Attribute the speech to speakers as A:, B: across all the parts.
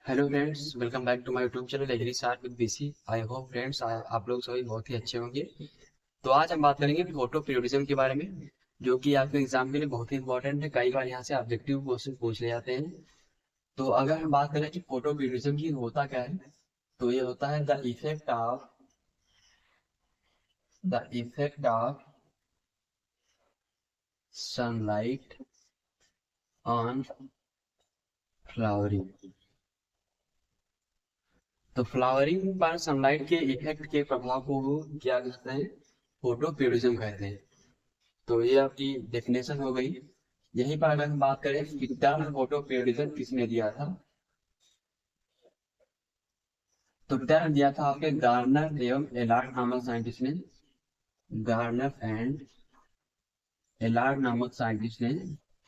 A: Hello friends, welcome back to my YouTube channel agri start with BC. I hope friends आप लोग सभी बहुत ही अच्छे होंगे। तो आज हम बात करेंगे फोटो पीरियडिज्म के बारे में, जो कि आपके एग्जाम के लिए बहुत ही इंपॉर्टेंट है। कई बार यहाँ से ऑब्जेक्टिव क्वेश्चन पूछ ले जाते हैं। तो अगर हम बात करें कि फोटो पीरियडिज्म की होता क्या है, तो ये होता है the effect of sunlight on flowering. तो फ्लावरिंग पर सनलाइट के इफेक्ट के प्रभाव को क्या कहते हैं? फोटो पीरियडिज्म कहते हैं। तो ये आपकी डेफिनेशन हो गई। यहीं पर अगर हम बात करें कि टर्म फोटो पीरियडिज्म किसने दिया था, तो टर्म दिया था आपके गार्नर एवं एलार्ड नामक साइंटिस्ट ने। गार्नर एंड एलार्ड नामक साइंटिस्ट ने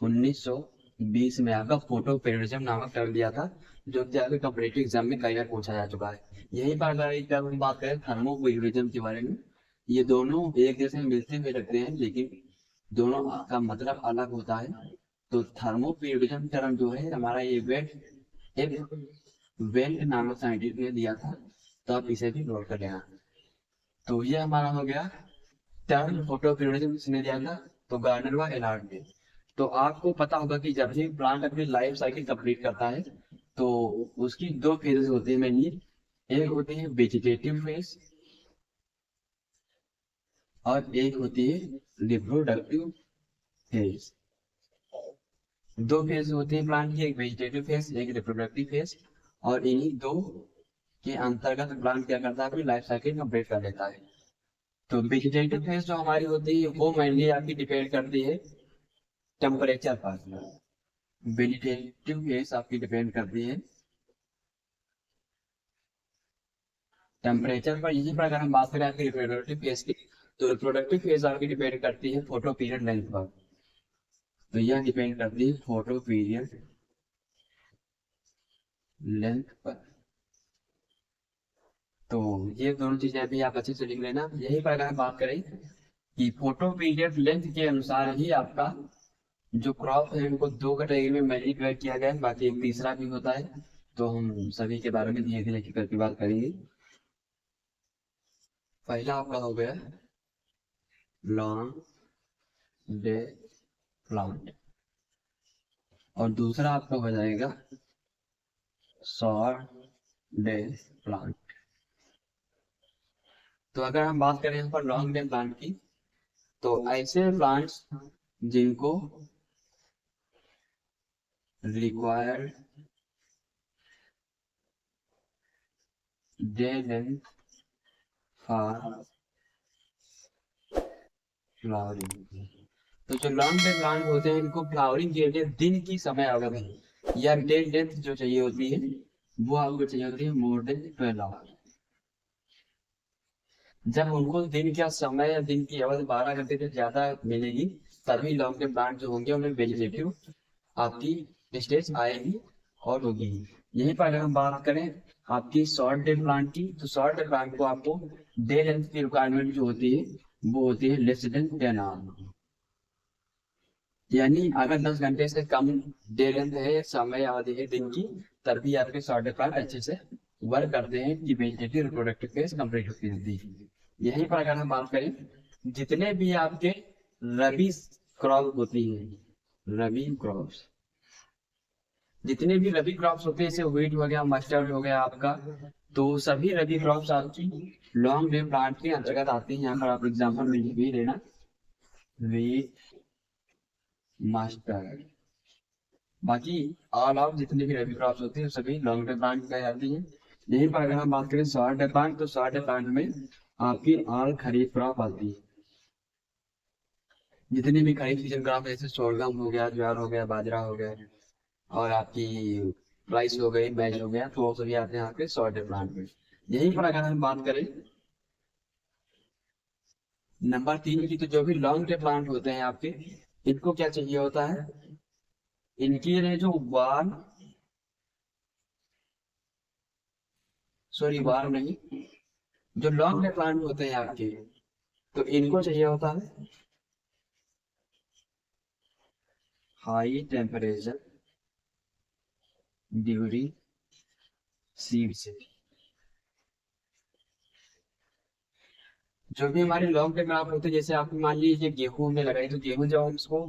A: 1920 में आपका फोटो पीरियडिज्म नामक टर्म दिया था, जो कि आपके कॉम्पिटिटिव एग्जाम में कई बार पूछा जा चुका है। यहीं पर अगर एक हम बात करें थर्मो पीरियडिज्म के बारे में, ये दोनों एक जैसे मिलते हुए लगते हैं, लेकिन दोनों का मतलब अलग होता है। तो थर्मो पीरियडिज्म टर्म जो है हमारा, ये वेल्ट नामक साइंटिस्ट ने दिया था। तो आप इसे भी नोट कर लेना। तो ये हमारा हो गया टर्म फोटो पीरियडिज्म किसने दिया था, तो गार्डनर व एलार्ड ने। तो आपको पता होगा कि जब भी प्लांट अपनी लाइफ साइकिल कंप्लीट करता है, तो उसकी दो फेजेस होती है मेनली। एक होती है वेजिटेटिव फेज और एक होती है रिप्रोडक्टिव फेज। दो फेज होते हैं प्लांट की, एक वेजिटेटिव फेज एक रिप्रोडक्टिव फेज। और इन्हीं दो के अंतर्गत प्लांट क्या करता है, अपनी लाइफ साइकिल कंप्लीट कर लेता है। तो वेजिटेटिव फेज जो हमारी होती है वो मेनली आपकी डिपेंड करती है टेम्परेचर पर। वेजिटेटिव फेज आपकी डिपेंड करती है टेम्परेचर पर। यहीं पर अगर हम बात करें आपकी रिप्रोडक्टिव फेज की, तो रिप्रोडक्टिव फेज आपकी डिपेंड करती है फोटो पीरियड लेंथ पर। तो यह डिपेंड करती है फोटो पीरियड लेंथ पर। तो ये दोनों चीजें अभी आप अच्छे से लिख लेना। यही पर अगर हम बात करें कि फोटो पीरियड लेंथ के अनुसार ही आपका जो क्रॉप है उनको दो कैटेगरी में मैंने डिवाइड किया गया है, बाकी एक तीसरा भी होता है। तो हम सभी के बारे में धीरे धीरे करके बात करेंगे। पहला आपका हो गया लॉन्ग डे प्लांट, और दूसरा आपका हो जाएगा शॉर्ट डे प्लांट। तो अगर हम बात करें यहाँ पर लॉन्ग डे प्लांट की, तो ऐसे प्लांट्स जिनको required day length for flowering. तो जो लॉन्ग डे प्लांट होते हैं इनको फ्लावरिंग के लिए दिन की समय अवधि या डे लेंथ जो चाहिए होती है, वो आपको चाहिए होती है मोर देन 12 आवर। जब उनको दिन का समय या दिन की अवधि 12 घंटे से ज्यादा मिलेगी, तभी लॉन्ग डे प्लांट जो होंगे उनमें वेजिटेटिव आपकी स्टेज आएगी और होगी। यहीं पर अगर हम बात करें आपकी शॉर्ट डे प्लांट की, तो शॉर्ट डे प्लांट को आपको डे लेंथ की रिक्वायरमेंट जो होती है वो होती है लेस देन 10 आवर। यानी अगर 10 घंटे से कम डे लेंथ है, समय अवधि है दिन की, तभी आपके शॉर्ट डे प्लांट अच्छे से वर्क करते हैं कि वेजिटेटिव रिप्रोडक्टिव फेज कंप्लीट होती है। यहीं पर अगर हम बात करें जितने भी आपके रबी क्रॉप होती है, रबी क्रॉप्स, जितने भी रबी क्रॉप्स होते हैं जैसे व्हीट हो गया, मस्टर्ड हो गया आपका, तो सभी रबी क्रॉप्स आपकी लॉन्ग डे प्लांट के अंतर्गत आते हैं। यहाँ पर आप एग्जाम्पल में भी लेना, व्हीट, मस्टर्ड। बाकी ऑल आउट जितने भी रबी क्रॉप्स होते हैं सभी लॉन्ग डे प्लांट कह जाती हैं। यहीं पर अगर हम बात करें शॉर्ट डे प्लांट, तो शॉर्ट डे प्लांट में आपकी ऑल खरीफ क्रॉप आती है। जितने भी खरीफ सीजन क्रॉप जैसे सोलगम हो गया, ज्वार हो गया, बाजरा हो गया, और आपकी राइस हो गई, मैज हो गया, तो वो सभी आते हैं आपके शॉर्ट प्लांट में। यहीं पर अगर हम बात करें नंबर 3 की, तो जो भी लॉन्ग डे प्लांट होते हैं आपके, इनको क्या चाहिए होता है, इनके लिए जो वार, सॉरी वार नहीं, जो लॉन्ग डे प्लांट होते हैं आपके, तो इनको चाहिए होता है हाई टेम्परेचर ड्यूरिंग सीड से जो भी हमारे लॉन्ग टर्म क्रॉप होते हैं, जैसे आपको मान लीजिए गेहूं में लगाई, तो गेहूं जब हम इसको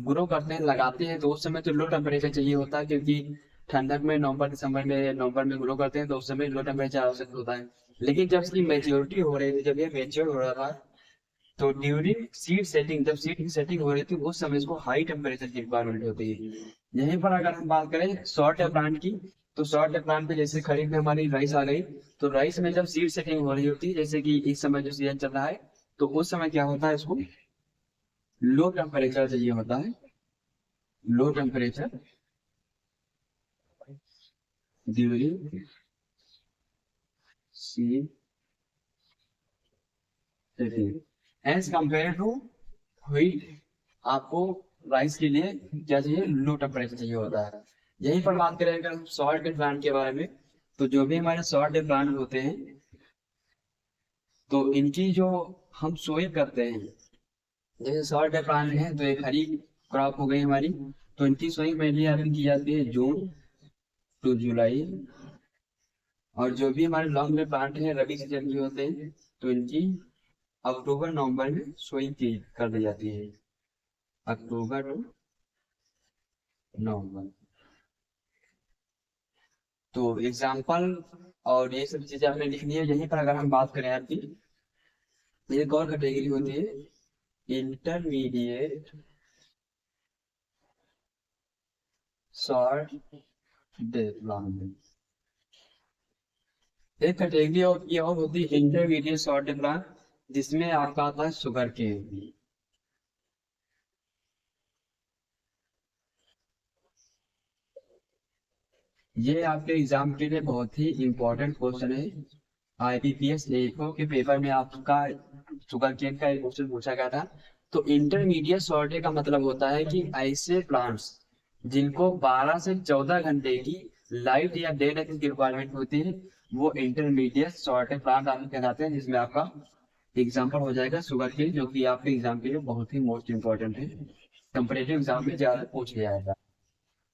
A: ग्रो करते हैं लगाते हैं तो उस समय तो लो टेम्परेचर चाहिए होता है, क्योंकि ठंडक में नवंबर में ग्रो करते हैं तो उस समय लो टेम्परेचर आवश्यक होता है। लेकिन जब इसकी मेच्योरिटी हो रही थी, जब ये मेच्योर हो रहा था, तो ड्यूरिंग सीड सेटिंग, जब सीड की सेटिंग हो रही थी उस समय इसको हाई टेम्परेचर की रिक्वायरमेंट होती है। यहीं पर अगर हम बात करें शॉर्ट प्लांट की, तो शॉर्ट प्लांट पे जैसे खरीफ में हमारी राइस आ गई, तो राइस में जब सीड सेटिंग हो रही होती है, जैसे कि इस समय जो सीजन चल रहा है, तो उस समय क्या होता है, इसको लो टेम्परेचर चाहिए होता है, low temperature during seed setting as compare to wheat. आपको राइस के लिए क्या चाहिए, लो टेम्परेचर चाहिए होता है। यहीं पर बात करें अगर हम सॉल्ट प्लांट के बारे में, तो जो भी हमारे सॉल्ट प्लांट होते हैं, तो इनकी जो हम सोइंग करते हैं, जैसे सॉल्ट प्लांट है तो एक हरी क्रॉप हो गई हमारी, तो इनकी सोइंग मेनली आपकी की जाती है जून टू जुलाई। और जो भी हमारे लॉन्ग में प्लांट है रबी सीजन के होते हैं, तो इनकी अक्टूबर नवंबर में सोइंग की कर दी जाती है, अक्टूबर टू नवंबर। तो एग्जाम्पल और ये सब चीजें आपने लिखनी है। यहीं पर अगर हम बात करें आपकी, एक और कैटेगरी होती है इंटरमीडिएट शॉर्ट डेवलपमेंट। एक कैटेगरी और ये और होती है इंटरमीडिएट शॉर्ट डेवलपमेंट, जिसमें आपका आता है शुगर केन। ये आपके एग्जाम के लिए बहुत ही इंपॉर्टेंट क्वेश्चन है। आईपीपीएस लेखों के पेपर में आपका शुगर केन का एक क्वेश्चन पूछा गया था। तो इंटरमीडिएट सॉर्टे का मतलब होता है कि ऐसे प्लांट्स जिनको 12 से 14 घंटे की लाइट या डे लाइट की रिक्वायरमेंट होती है, वो इंटरमीडिएट सॉर्टे प्लांट आपको कहलाते हैं। जिसमें आपका एग्जाम्पल हो जाएगा शुगर केन, जो कि आपके एग्जाम के लिए बहुत ही मोस्ट इंपॉर्टेंट है, कंपेटिटिव एग्जाम में ज्यादा पूछ लिया जाएगा।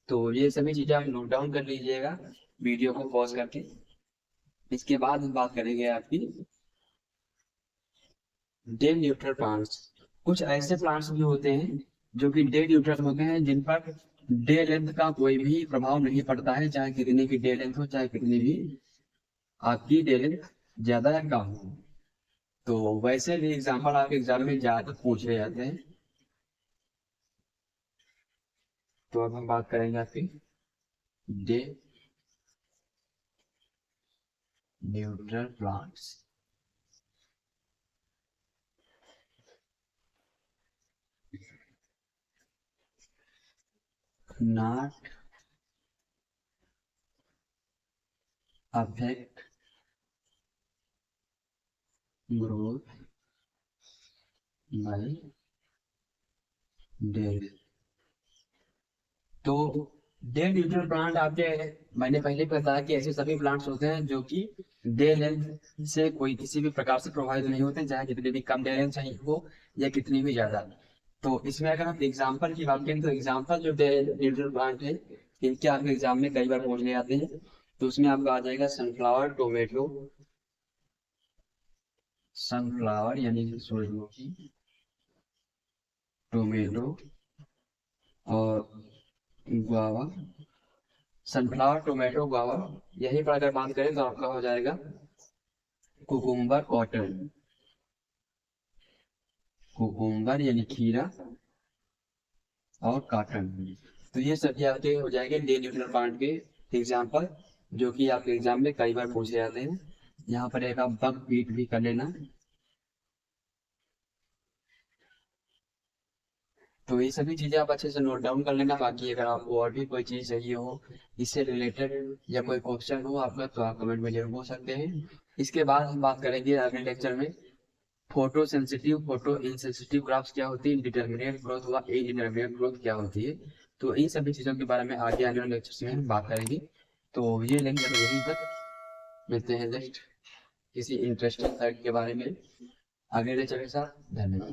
A: तो ये सभी चीजें आप नोट डाउन कर लीजिएगा वीडियो को पॉज करके। इसके बाद हम बात करेंगे आपकी डे न्यूट्रल प्लांट्स। कुछ ऐसे प्लांट्स भी होते हैं जो कि डे न्यूट्रल होते हैं, जिन पर डे लेंथ का कोई भी प्रभाव नहीं पड़ता है, चाहे कितनी भी डे लेंथ हो, चाहे कितनी भी आपकी डे लेंथ ज्यादा या कम हो। तो वैसे भी एग्जाम्पल आपके एग्जाम में ज्यादा पूछे जाते हैं। तो अब हम बात करेंगे आपकी day neutral plants. Not affect growth by day. तो डे न्यूट्रल प्लांट आपके, मैंने पहले बताया कि ऐसे सभी प्लांट्स होते हैं जो कि डे लेंथ से कोई किसी भी प्रकार से प्रभावित नहीं होते, चाहे कितनी भी कम डे लेंथ चाहिए हो या कितनी भी ज्यादा। तो इसमें अगर हम एग्जाम्पल की बात करें, तो एग्जाम्पल जो डे न्यूट्रल प्लांट है, इनके आपके एग्जाम में कई बार पूछने आते हैं। तो उसमें आपका आ जाएगा सनफ्लावर, टोमेटो, सनफ्लावर यानी कि सूरजमुखी, टोमेटो और गुआवा। Sunflower, tomato, guava. यही पर अगर बात करें तो आपका हो जाएगा कुकुम्बर, कॉटन, कुकुम्बर यानी खीरा और कॉटन। तो ये सभी आपके हो जाएंगे डे न्यूट्रल प्लांट के एग्जाम्पल, जो कि आपके एग्जाम में कई बार पूछे जाते हैं। यहाँ पर एक आप बग बीट भी कर लेना। तो ये सभी चीजें आप अच्छे से नोट डाउन कर लेना। बाकी अगर आपको और भी कोई चीज चाहिए हो इससे रिलेटेड या कोई क्वेश्चन हो आपका, तो आप कमेंट में जरूर पूछ सकते हैं। इसके बाद हम बात करेंगे अगले लेक्चर में photo sensitive, photo insensitive crops क्या होती है, इंडिटरमिनेट ग्रोथ व इनडिटरमिनेट ग्रोथ क्या होती है। तो इन सभी चीजों के बारे में आगे आने वाले लेक्चर्स में हम बात करेंगे। तो ये लेक्चर यहीं तक, मिलते हैं नेक्स्ट किसी इंटरेस्टिंग फैक्ट के बारे में अगले लेक्चर के साथ। धन्यवाद।